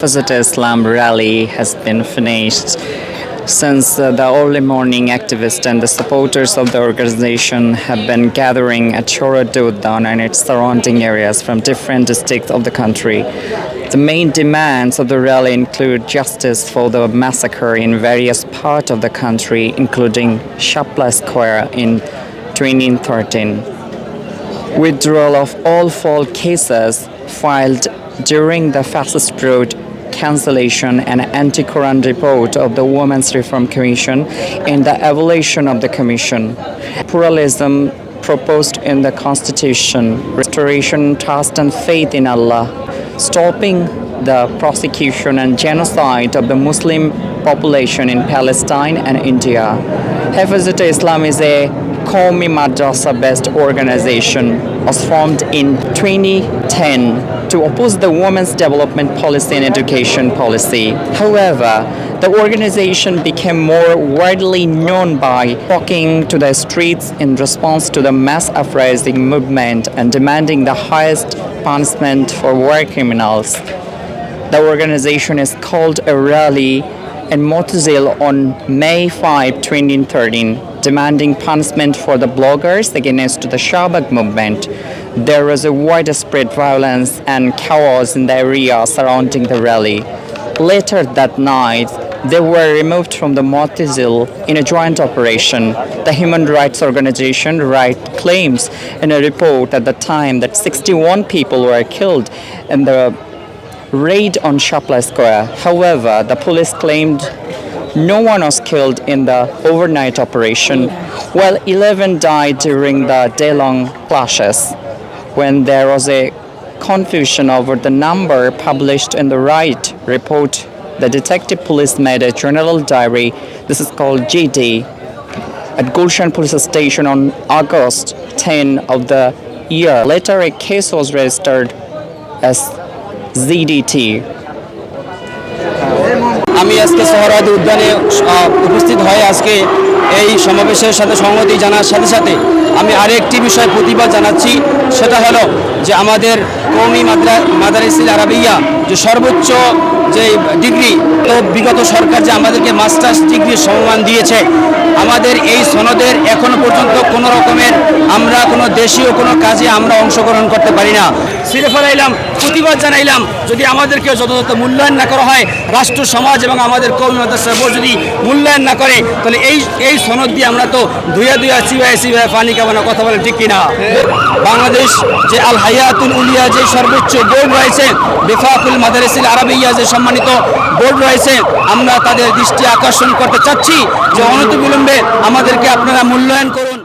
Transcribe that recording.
Opposite Islam rally has been finished since the early morning activists and the supporters of the organization have been gathering at Shoraduddan and its surrounding areas from different districts of the country. The main demands of the rally include justice for the massacre in various parts of the country, including Shapla Square in 2013. Withdrawal of all fault cases filed during the fascist road cancellation and anti-Quran report of the Women's Reform Commission and the evolution of the commission. Pluralism proposed in the constitution, restoration, trust and faith in Allah, stopping the prosecution and genocide of the Muslim population in Palestine and India. Hifazat Islam is a Qawmi Madrasa-based organization, was formed in 2010 to oppose the women's development policy and education policy. However, the organization became more widely known by walking to the streets in response to the mass uprising movement and demanding the highest punishment for war criminals. The organization is called a rally in Motazil on May 5, 2013, demanding punishment for the bloggers against the Shahbag movement. There was a widespread violence and chaos in the area surrounding the rally. Later that night, they were removed from the Motazil in a joint operation. The human rights organization Right claims in a report at the time that 61 people were killed in the raid on Shapla Square. However, the police claimed no one was killed in the overnight operation, while 11 died during the day-long clashes. When there was a confusion over the number published in the Right report, the detective police made a general diary, this is called GD, at Gulshan Police Station on August 10 of the year. Later, a case was registered as ZDT. আমি আজকে সোহরাওয়ার্দী উদ্যানে উপস্থিত হয়ে আজকে এই সমাবেশের সাথে সংহতি জানার সাথে সাথে আমি আরেকটি বিষয়ে প্রতিবাদ জানাচ্ছি, সেটা হলো যে আমাদের কওমি মাদারিসুল আরাবিয়া যে সর্বোচ্চ যে ডিগ্রি, তো বিগত সরকার যে আমাদেরকে মাস্টার্স ডিগ্রির সম্মান দিয়েছে, আমাদের এই সনদের এখনো পর্যন্ত কোনো রকমের আমরা কোনো দেশীয় কোনো কাজে আমরা অংশগ্রহণ করতে পারি না। ছিঁড়ে ফেলাইলাম, প্রতিবাদ জানাইলাম, যদি আমাদেরকে যথাযথ মূল্যায়ন না করা হয়, রাষ্ট্র সমাজ এবং আমাদের কওমি মাদ্রাসা বোর্ড যদি মূল্যায়ন না করে, তাহলে এই সনদ দিয়ে আমরা তো দুয়া চিবায় পানি কাবানা, কথা বলে ঠিক কিনা? বাংলাদেশ যে আল হায়াতুল উলিয়া যে সর্বোচ্চ বোর্ড রয়েছে, বিফাকুল মাদারিসুল আরাবিয়া যে সম্মানিত বোর্ড রয়েছে, আমরা তাদের দৃষ্টি আকর্ষণ করতে চাচ্ছি যে অনতিবিলম্বে আমাদেরকে আপনারা মূল্যায়ন করুন।